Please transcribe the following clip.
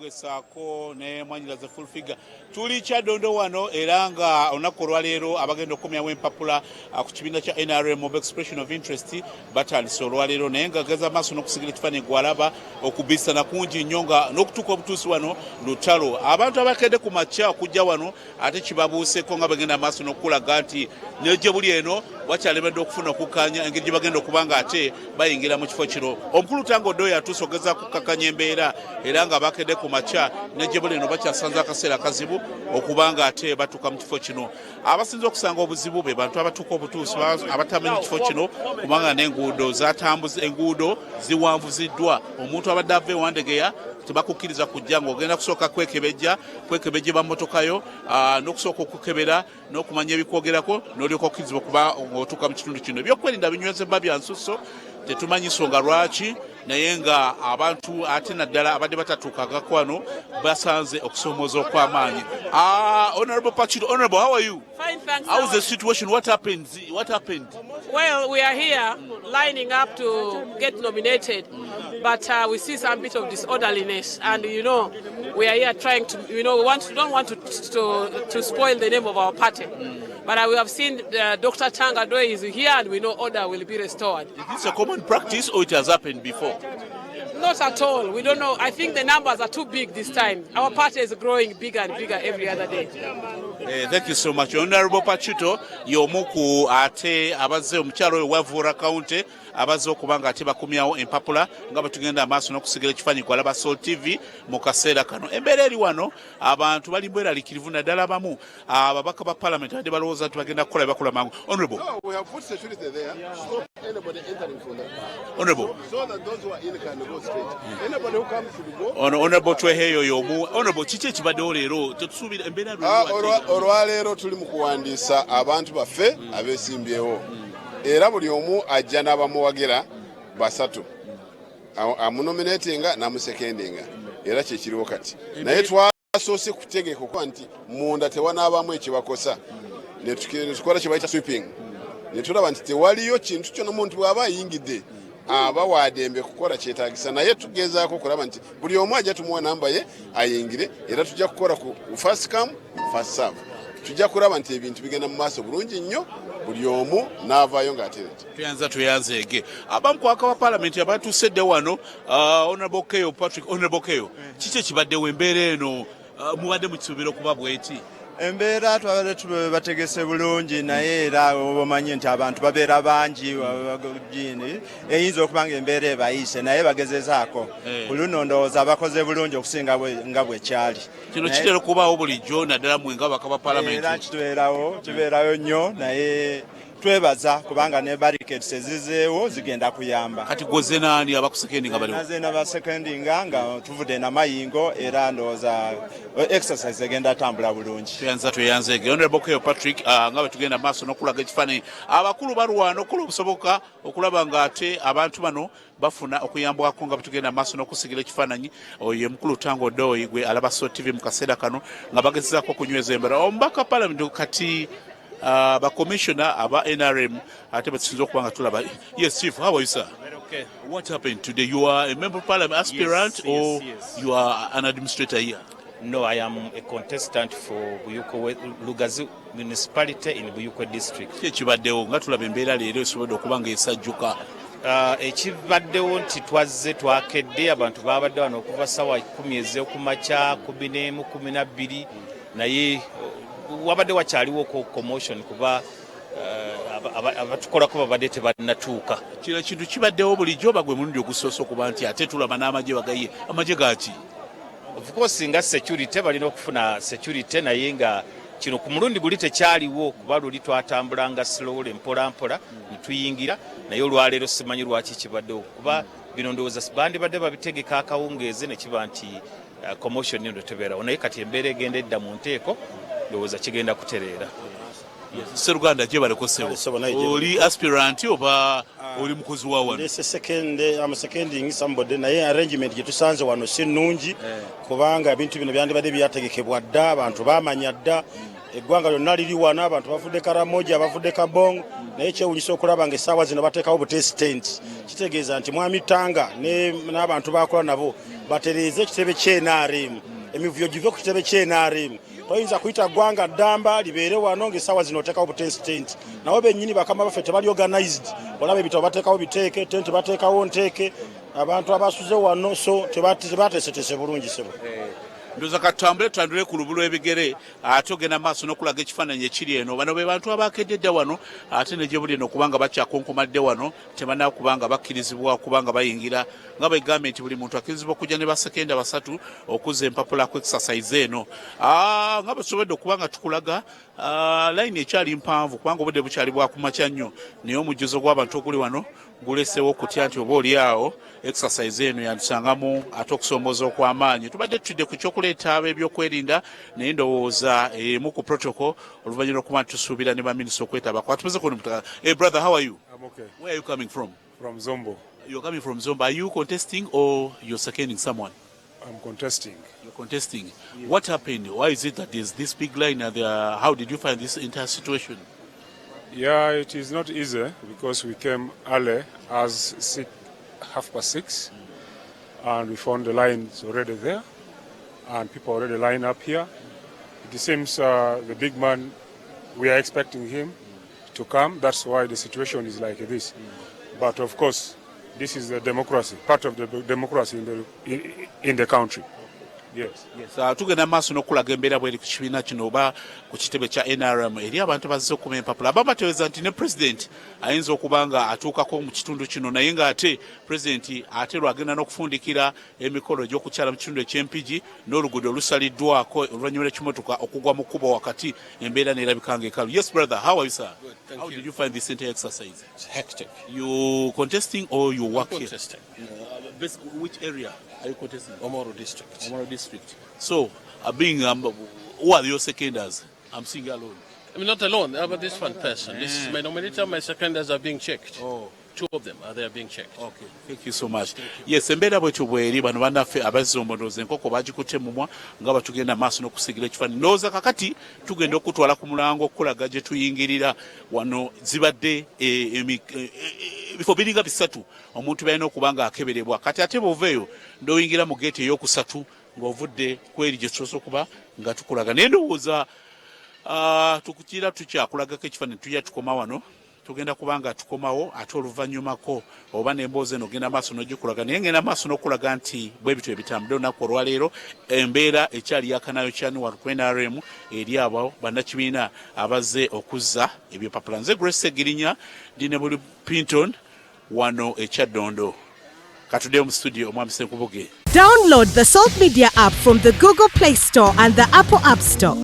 Gesako ne mwanyira ze full figure tuli kyadondo wano era nga olunaku olwaleero abagenda okumyawo empapula ku kibiina kya NRM of expression of interest batandise olwaleero naye nga geza maaso n'okusigira ekifaananyi gwalaba okubisana kungi nnyo nga n'okutuuka obutuusi wano lutalo abantu abakedde ku makya okujja wano ate kibabuuseeko nga bagenda maaso n'okulaga nti negye buli eno wakyalemedde okufuna okukkaanya engeri gye bagenda okuba nga ate bayingira mu kifo kino. Omukulu Tango Doyo atuuse okugeza kukkakanya embeera era nga bakedde ku makya negye buli eno bakyasanze akaseera akazibu okuba nga ate batuuka mu kifo kino. Abasinza okusanga obuzibu be bantu abatuuka obutuusi abatamenye kifo kino kubanga n'enguudo zatambuza enguudo ziwanvuziddwa. Omuntu abadde ava ewandegeya tebakukkiriza kujja ng'ogenda kusooka kwekebejja bammotokayo n'okusooka okukebera n'okumanya ebikwogerako n'olyoka okkirizibwa okuba ng'otuuka mu kitundu kino. Ebyokwerinda binywezebwa bya nsusso tetumanyi nsonga lwaki naye nga abantu ate naddala abadde batatuukagako wano basanze okusoomooza okw'amaanyi. Honorable Pachito, Honorable, how are you? Fine, thanks. How's the situation? What happened? Well, we are here lining up to get nominated, but we see some bit of disorderliness, and we are here trying to, we don't want to spoil the name of our party. But we have seen Dr. Tanga Doy is here, and we know order will be restored. Is this a common practice or it has happened before? Not at all. We don't know. I think the numbers are too big this time. Our party is growing bigger and bigger every other day. Thank you so much. Honorable Pachito, yomuku ate abazze omukyalo wavura county abazze okuba nga ate bakumyawo empapula nga batugenda amaaso n'okusigira ekifaananyi kwalaba Soul TV mu kaseera kano. Embeera eri wano abantu bali bweraliikirivu naddala abamu ababaka ba parliament badde balowooza nti bagenda kukola bakola mangu. Honorable. No, we have put security there. Stop anybody entering from there. Honorable. So that those who are in can go straight. Anybody who comes should go. Honorable tweheyo yomu. Honorable kiki ekibaddewo leero tetusuubira embeera olwaleero tuli mu kuwandiisa abantu baffe abeesimbyewo era buli omu ajja n'abamuwagira basatu amunominatinga n'amusekendinga era kyekiriwo kati naye twasoose kutegeka okuba nti munda tewanaabamu ekibakosa ne tukola kye bayita sweeping ne tulaba nti tewaliyo kintu kyonna omuntu bw'aba ayingidde aba wadembe kukola kyetaagisa naye tugezaako okulaba nti buli omu ajja tumuwa namba ye ayingire era tujja kukola ku first come first serve. Tujja kuraba nti ebintu bigenda mu maaso bulungi nnyo buli omu n'avaayo ng'aterete. Tuyanzeege abamu ku aka parliament abatuusedde wano Honorable Keyo Patrick. Honorable Keyo, kiki ekibaddewo embeera eno mubadde mukisuubira okuba bweti? Embeera twabadde bategese bulungi naye era obamanyi nti abantu babeera bangi eyinza okuba nga embeera ebayise naye bagezezaako ku luno ndowooza bakoze bulungi okusinga nga bwekyali. Kino kitera okubaawo bulijjo naddala mwe nga ababaka ba parliament. Era kibeerayo nnyo naye twebaza kubanga ne barricades ezizeewo zigenda kuyamba. Kati gwoze naani abakusekendinga baliwo? Naze n'abasekendinga nga tuvudde namayingo era ndowooza exercise egenda atambula bulungi. Tuyanzeege. Honorable Keyo Patrick nga bwe tugenda maaso n'okulaga ekifaananyi abakulu balwana okukola obusoboka okulaba nga ate abantu bano bafuna okuyambwako nga bwe tugenda maaso n'okusigira ekifaananyi. Oyo ye mukulu Tango Doyi gwe alaba Soul TV mu kaseera kano nga bagezezaako okunyweza embeera. Omubaka parliament kati ba commissioner aba NRM ate betusinza okuba nga tulaba. Yes, Chief, how are you, sir? Okay. What happened today? You are a member of parliament aspirant or you are an administrator here? No, I am a contestant for Buyukwe Lugazi municipality in Buyukwe district. Ekibaddewo nga tulaba embeera leero esobodde okuba nga esajjuka. Ekibaddewo nti twazze twakedde abantu babadde wano okuva ssaawa 10 ez'okumakya 11 12 naye wabadde wakyaliwo commotion kuba abatukolako babadde tebannatuuka. Kino kintu kibaddewo bulijjo bagwe mulundi ogusoose okuba nti ate tulaba n'amagye bagaye. Amagye gaaki? Of course nga security balina okufuna security naye nga kino ku mulundi guli tekyaliwo kuba luli twatambulanga slowly mpola ne tuyingira naye olwaleero simanyi lwaki kibaddewo kuba bino ndowooza bandibadde babitegeka akawungeezi ne kiba nti commotion eno tebeerawo naye kati embeera egenda edda mu nteeko ndowooza kigenda kutereera. Sseruganda gye balekosebo oli aspirant oba oli mukozi wa wano? I'm seconding somebody naye arrangement gye tusanze wano si nnungi kubanga ebintu bino byandibadde byategekebwa dda abantu baamanya dda eggwanga lyonna liri wano abantu bafudde Karamoja abafudde Kabong naye kyewunyisa okulaba nga essaawa zino bateekawo butesitenti kitegeeza nti Mwami Tanga n'abantu bakola nabo batereeze ekitebe kye NRM emivuyo give ku kitebe kye NRM toyinza kuyita ggwanga ddamba libeere wano ng'essaawa zino oteekawo butesitenti nabo bennyini bakama baffe tebali organized olaba ebitabo bateekawo biteeke tenti bateekawo nteeke abantu abasuze wano so tebateesetese bulungi sebo ndoza katambule tandule ku lubu lw'ebigere ate ogenda maaso n'okulaga ekifaananyi ekiri eno bano be bantu abaakedde dda wano ate ne gye buli eno kubanga bakyakonkomadde wano tebanaba kubanga bakkirizibwa kubanga bayingira nga begambye nti buli muntu akkirizibwa okujja ne basekenda basatu okuzza empapula ku exercise eno nga basobodde okubanga tukulaga layini ekyali mpanvu kubanga obudde bukyali bwakumakya nnyo naye omujjuzo gw'abantu oguli wano gulesewo okutya nti oba oli awo exercise eno yandisangamu ate okusomboza okw'amaanyi tubadde tutudde ku kyokuleeta ab'ebyokwerinda naye ndowooza emu ku protocol oluvannyuma lw'okuba nti tusuubira ne baminisita okwetaba kwatumize kuno mutaka. Hey brother, how are you? I'm okay. Where are you coming from? From Zombo. You're coming from Zombo. Are you contesting or you're seconding someone? I'm contesting. You're contesting. Yeah. What happened? Why is it that there's this big line and how did you find this entire situation? Yeah, it is not easy because we came early as 6:30, and we found the lines already there and people already lined up here. It seems the big man, we are expecting him to come. That's why the situation is like this. But of course, this is the democracy, part of the democracy in the country. Yes. Tugenda maaso n'okulaga embeera bweri ku kibiina kino oba ku kitebe kya NRM eri abantu bazze okuma empapula abamu bategeeza nti ne president ayinza okuba nga atuukako mu kitundu kino naye ng'ate president ate lwagenda n'okufundikira emikolo egy'okukyala mu kitundu eky'empigi n'oluguudo olusaliddwako oluvannyuma lw'ekimotoka okugwa mu kkubo wakati embeera neerabika ng'ekalu. Yes brother, how are you sir? Good, how did you find this entire exercise? It's hectic. You contesting or you work here? Contesting. Which area are you contesting? Omoro district. Omoro district. So, being who are your seconders? I'm seeing you alone. I'm not alone, but this one person. This is my nominator. My seconders are being checked. Oh. Two of them are there being checked. Okay, thank you so much. Yes, embeera bwetyo bweri bano bannaffe abazombo ndowooza enkoko bagikutte mumwa nga batugenda maaso n'okusigira ekifaananyi. Ndowooza kakati tugenda okutwala ku mulango okulaga gye tuyingirira wano zibadde ebifo biringa bisatu omuntu balina okuba nga akeberebwa kati ate bw'oveeyo nd'oyingira mu geeti ey'okusatu ng'ovudde kweri gye tusoose okuba nga tukulaga. Naye ndowooza tukukira tukyakulagako ekifaananyi tujja tukoma wano tugenda kubanga tukomawo ate oluvannyumako oba n'emboozi eno ogenda maaso n'ogikulaga naye ngenda maaso n'okulaga nti bwe bityo ebitambudde olunaku olwaleero embeera ekyali yakanayo kyani wano ku NRM eri abo bannakibiina abazze okuzza ebyopapula. Nze Grace Segirinya ndi ne buli Pinton wano ekyaddondo katuddeyo mu studio omwami Senkubuge. Download the Salt Media app from the Google Play Store and the Apple App Store.